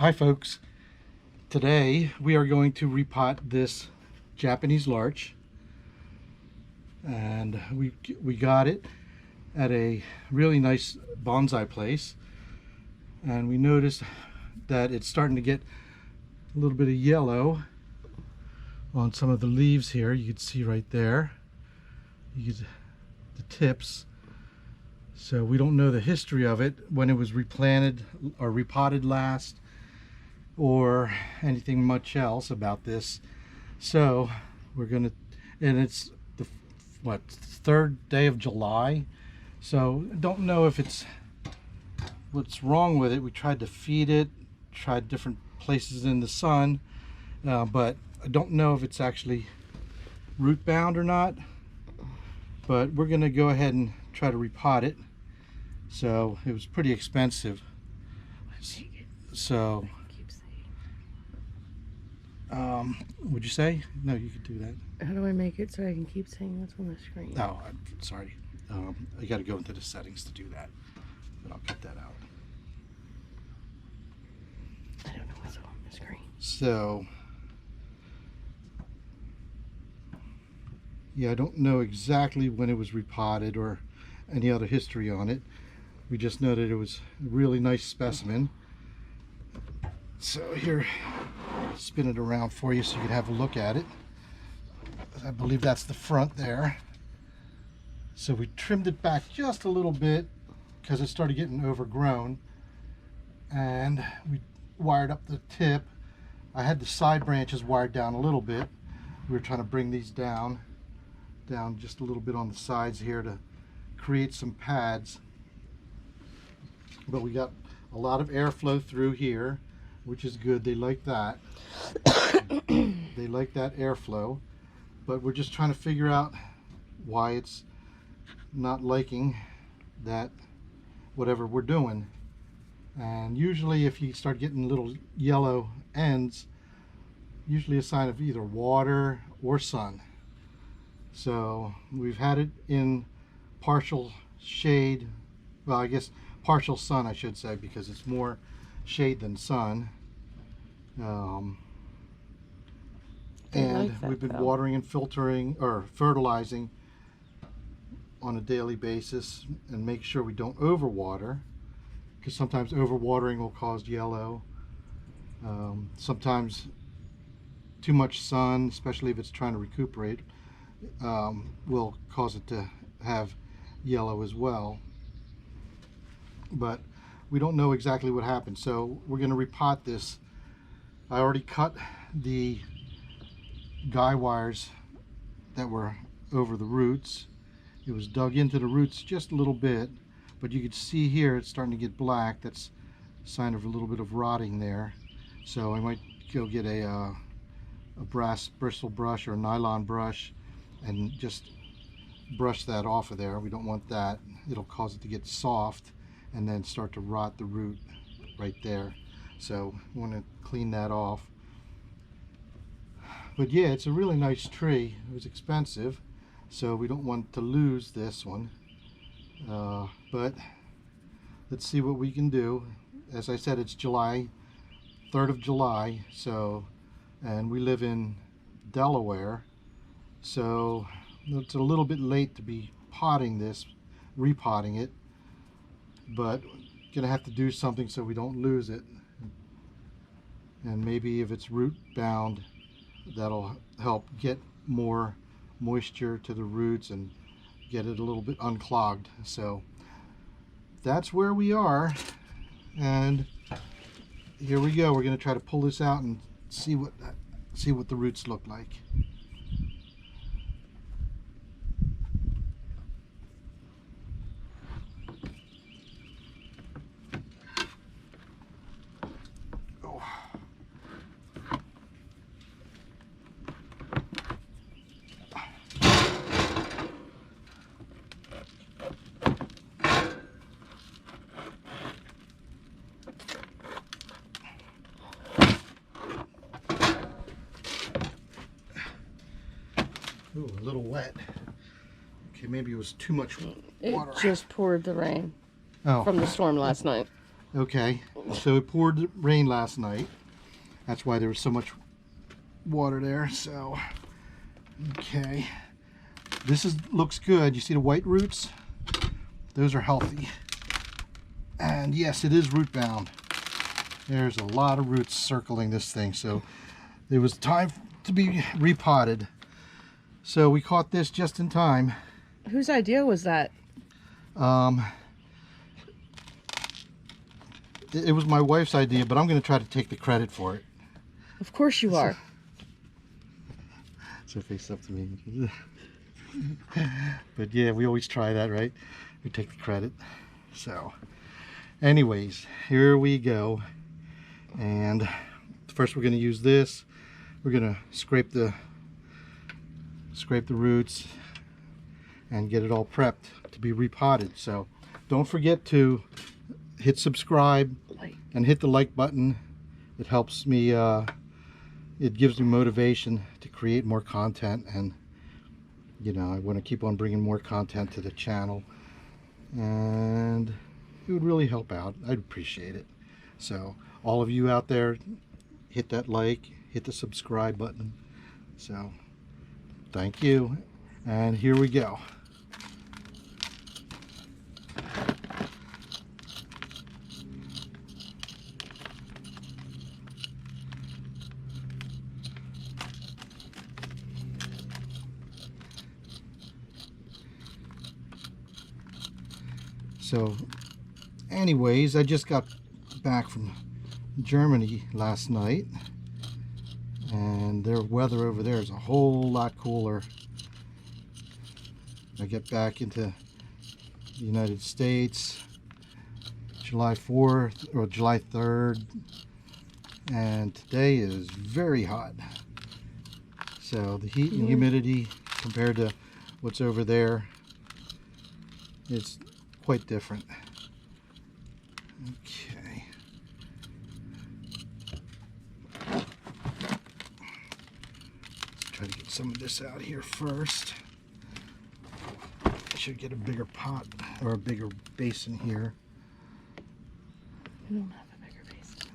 Hi folks, today we are going to repot this Japanese larch, and we got it at a really nice bonsai place, and we noticed that it's starting to get a little bit of yellow on some of the leaves here. You can see right there, the tips. So we don't know the history of it, when it was replanted or repotted last, or anything much else about this. So we're gonna, and it's the third day of July, so don't know if it's what's wrong with it. We tried to feed it, tried different places in the sun, but I don't know if it's actually root bound or not. But we're gonna go ahead and try to repot it. So it was pretty expensive, so would you say? No, you could do that. How do I make it so I can keep saying what's on the screen? Oh, I'm sorry. I got to go into the settings to do that, but I'll cut that out. I don't know what's on the screen. So, yeah, I don't know exactly when it was repotted or any other history on it. We just know that it was a really nice specimen. So here, spin it around for you so you can have a look at it. I believe that's the front there. So we trimmed it back just a little bit because it started getting overgrown, and we wired up the tip. I had the side branches wired down a little bit. We were trying to bring these down just a little bit on the sides here to create some pads, but we got a lot of airflow through here, which is good. They like that. They like that airflow, but we're just trying to figure out why it's not liking that, whatever we're doing. And usually if you start getting little yellow ends, usually a sign of either water or sun. So we've had it in partial shade, well, I guess partial sun I should say, because it's more shade than sun. And we've been watering and filtering or fertilizing on a daily basis, and make sure we don't overwater, because sometimes overwatering will cause yellow. Sometimes too much sun, especially if it's trying to recuperate, will cause it to have yellow as well. But we don't know exactly what happened, so we're going to repot this. I already cut the guy wires that were over the roots. It was dug into the roots just a little bit, but you can see here it's starting to get black. That's a sign of a little bit of rotting there. So I might go get a brass bristle brush or a nylon brush and just brush that off of there. We don't want that. It'll cause it to get soft and then start to rot the root right there. So we want to clean that off. But yeah, it's a really nice tree. It was expensive, so we don't want to lose this one. But let's see what we can do. As I said, it's July, 3rd of July, so, and we live in Delaware, so it's a little bit late to be potting this, repotting it, but gonna have to do something so we don't lose it. And maybe if it's root bound, that'll help get more moisture to the roots and get it a little bit unclogged. So that's where we are, and here we go. We're going to try to pull this out and see what the roots look like. Ooh, a little wet. Okay, maybe it was too much water. It just poured the rain from the storm last night. Okay, so it poured rain last night. That's why there was so much water there. So, okay, looks good. You see the white roots? Those are healthy. And yes, it is root bound. There's a lot of roots circling this thing, so it was time to be repotted. So we caught this just in time. Whose idea was that? It was my wife's idea, but I'm going to try to take the credit for it. Of course you are. So face up to me. But yeah, we always try that, right? We take the credit. So anyways, here we go. And first we're going to use this. We're going to scrape the roots and get it all prepped to be repotted. So don't forget to hit subscribe and hit the like button. It helps me, it gives me motivation to create more content, and you know, I want to keep on bringing more content to the channel, and it would really help out. I'd appreciate it. So all of you out there, hit that like, hit the subscribe button. So thank you, and here we go. So anyways, I just got back from Germany last night, and their weather over there is a whole lot cooler. I get back into the United States July 4th or July 3rd, and today is very hot. So the heat and humidity compared to what's over there is quite different. Okay. Let's try to get some of this out here first. I should get a bigger pot or a bigger basin here. I don't have a bigger basin.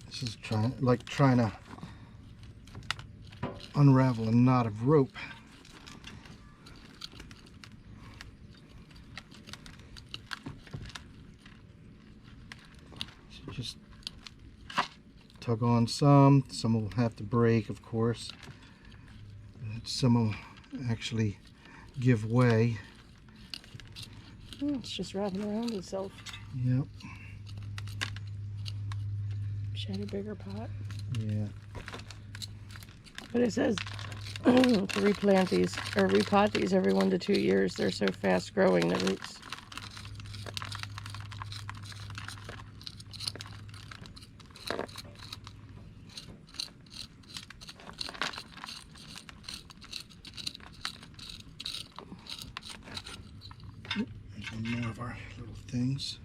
This is trying to unravel a knot of rope. So just tug on some will have to break, of course. Some will actually give way. Oh, it's just wrapping around itself. Yep. Should have a bigger pot. Yeah. But it says to replant these or repot these every 1 to 2 years. They're so fast growing, the roots. There's more of our little things.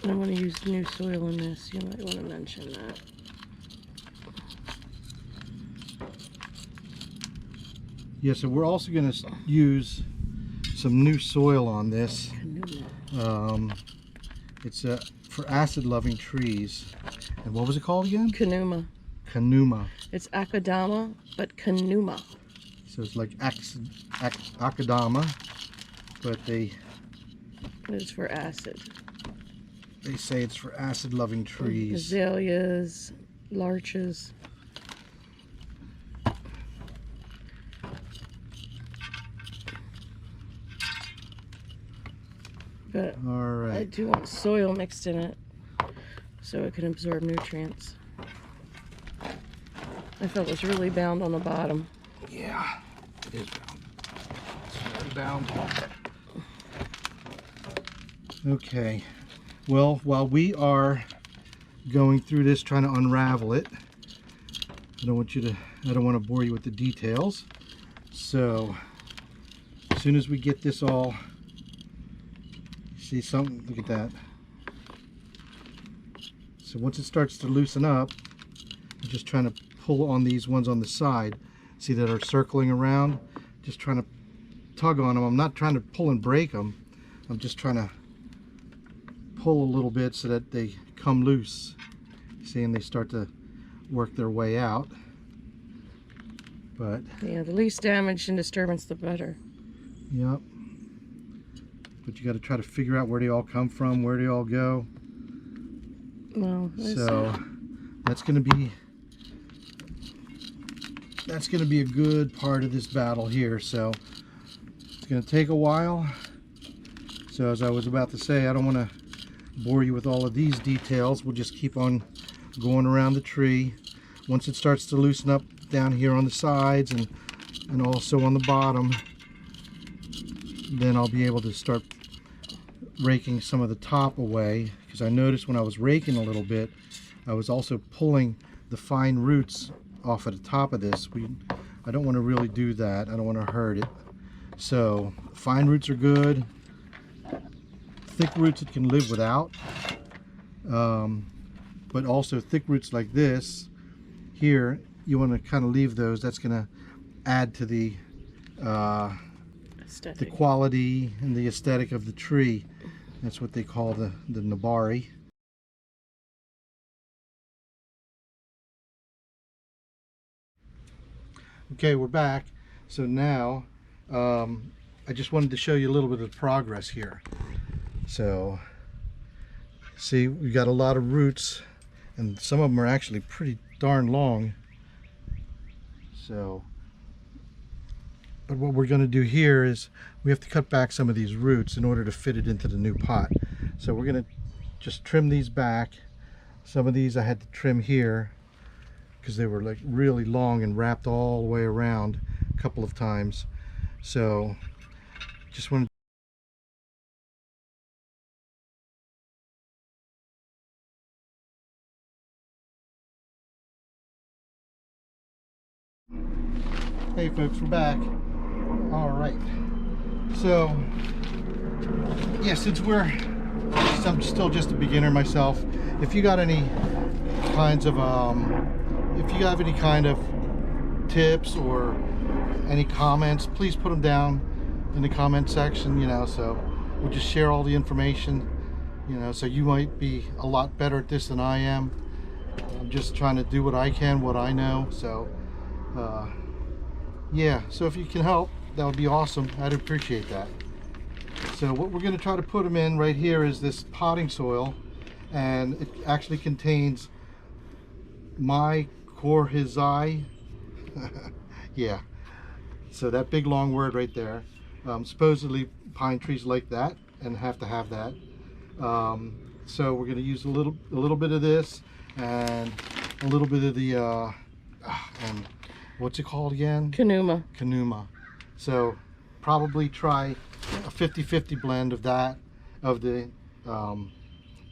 I want to use new soil in this. You might want to mention that. Yeah, so we're also going to use some new soil on this. It's for acid-loving trees. And what was it called again? Kanuma. Kanuma. It's Akadama, but Kanuma. So it's like Akadama, but It's for acid. they say it's for acid-loving trees. Azaleas, larches. But All I right. do want soil mixed in it so it can absorb nutrients. I felt it was really bound on the bottom. Yeah, it is bound. bound. Okay, well, while we are going through this trying to unravel it, I don't want to bore you with the details. So as soon as we get this all, see something, look at that. So once it starts to loosen up, I'm just trying to pull on these ones on the side, see that are circling around, just trying to tug on them. I'm not trying to pull and break them, I'm just trying to pull a little bit so that they come loose. See, and they start to work their way out. But yeah, the least damage and disturbance, the better. Yep. But you got to try to figure out where they all come from, where they all go. Well, so that's going to be a good part of this battle here. So it's going to take a while. So as I was about to say, I don't want to bore you with all of these details. We'll just keep on going around the tree. Once it starts to loosen up down here on the sides and also on the bottom, then I'll be able to start raking some of the top away, because I noticed when I was raking a little bit, I was also pulling the fine roots off of the top of this. I don't want to really do that. I don't want to hurt it. So fine roots are good. Thick roots it can live without, but also thick roots like this here, you want to kind of leave those. That's going to add to the quality and the aesthetic of the tree. That's what they call the nabari. Okay, we're back. So now I just wanted to show you a little bit of progress here. So see, we got a lot of roots, and some of them are actually pretty darn long. So, but what we're going to do here is we have to cut back some of these roots in order to fit it into the new pot. So we're going to just trim these back. Some of these I had to trim here because they were like really long and wrapped all the way around a couple of times. So just wanted Hey folks, we're back. All right. So, yeah, since I'm still just a beginner myself, if you got any kinds of, if you have any kind of tips or any comments, please put them down in the comment section, you know, so we'll just share all the information, you know, so you might be a lot better at this than I am. I'm just trying to do what I can, what I know, so, yeah, so if you can help, that would be awesome. I'd appreciate that. So what we're going to try to put them in right here is this potting soil, and it actually contains mycorrhizae. Yeah, so that big long word right there. Supposedly pine trees like that and have to have that. So we're going to use a little bit of this and a little bit of the and what's it called again? Kanuma. So probably try a 50-50 blend of that, of the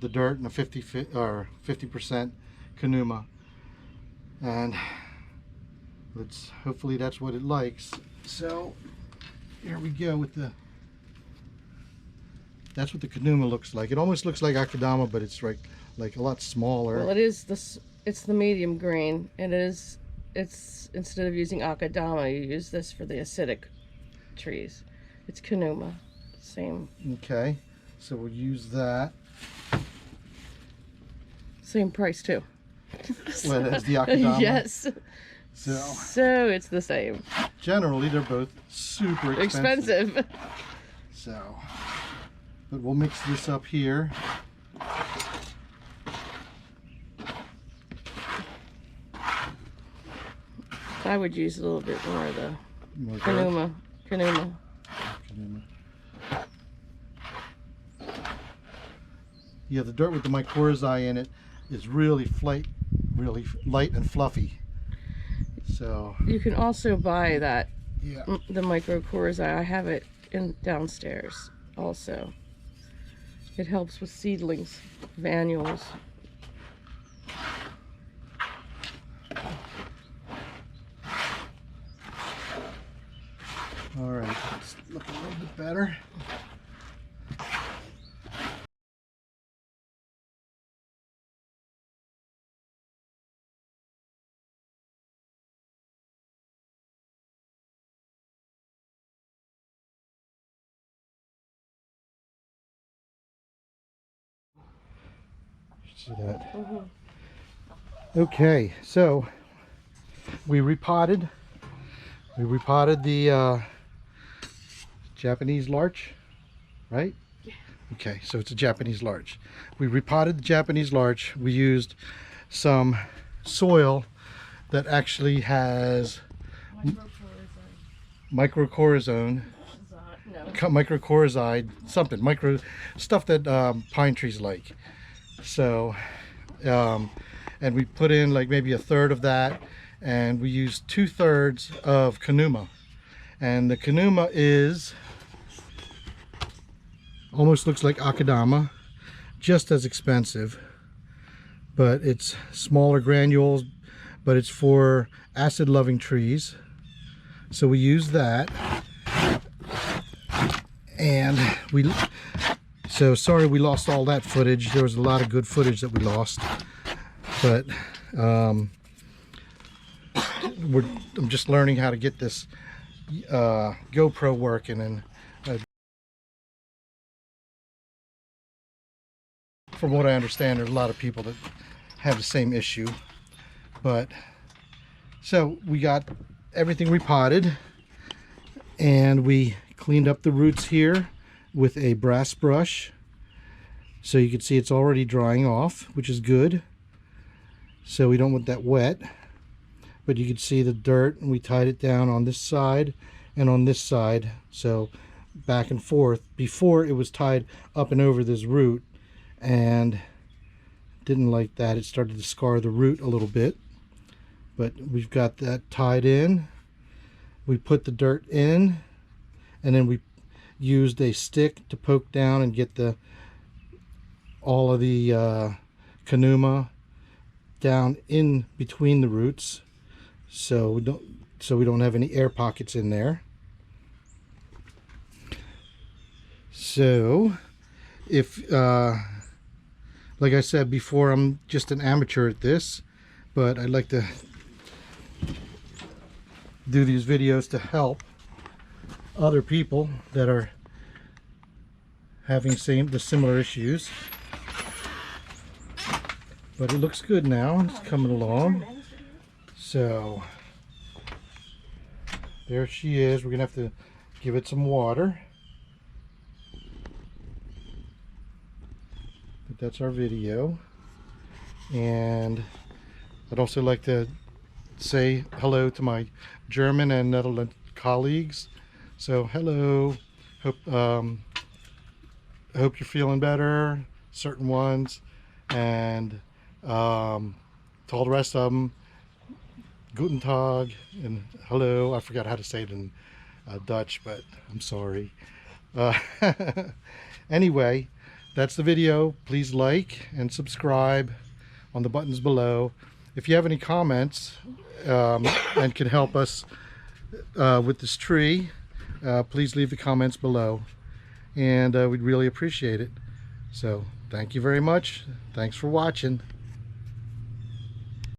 dirt, and a 50% Kanuma, and hopefully that's what it likes. So here we go with that's what the Kanuma looks like. It almost looks like Akadama, but it's like a lot smaller. Well, it's the medium green. It's instead of using Akadama, you use this for the acidic trees. It's Kanuma, same. Okay, so we'll use that. Same price too. Well, as the Akadama. Yes. So it's the same. Generally, they're both super expensive. So, but we'll mix this up here. I would use a little bit more of the Kanuma. Yeah, the dirt with the mycorrhizae in it is really light and fluffy. So you can also buy that, yeah, the mycorrhizae. I have it in downstairs also. It helps with seedlings, of annuals. All right, it's looking a little bit better. See that? Okay, so we repotted. We repotted the Japanese larch, right? Yeah. Okay, so it's a Japanese larch. We repotted the Japanese larch. We used some soil that actually has microcorrozone, microcorrozide, something, micro stuff that pine trees like. So, and we put in like maybe a third of that, and we used 2/3 of Kanuma. And the Kanuma is almost looks like Akadama, just as expensive, but it's smaller granules, but it's for acid loving trees. So we use that, and so sorry we lost all that footage. There was a lot of good footage that we lost, but I'm just learning how to get this GoPro working, and from what I understand, there's a lot of people that have the same issue. But so we got everything repotted, and we cleaned up the roots here with a brass brush, so you can see it's already drying off, which is good. So we don't want that wet, but you can see the dirt, and we tied it down on this side and on this side, so back and forth. Before, it was tied up and over this root, and didn't like that. It started to scar the root a little bit, but we've got that tied in. We put the dirt in, and then we used a stick to poke down and get all of the Kanuma down in between the roots, so we don't have any air pockets in there. So if like I said before, I'm just an amateur at this, but I'd like to do these videos to help other people that are having the similar issues. But it looks good now. It's coming along. So there she is. We're gonna have to give it some water. But that's our video. And I'd also like to say hello to my German and Netherlands colleagues. So hello. Hope you're feeling better, certain ones, and to all the rest of them, Guten Tag and hello. I forgot how to say it in Dutch, but I'm sorry. Anyway, that's the video. Please like and subscribe on the buttons below. If you have any comments and can help us with this tree, please leave the comments below, and we'd really appreciate it. So thank you very much. Thanks for watching.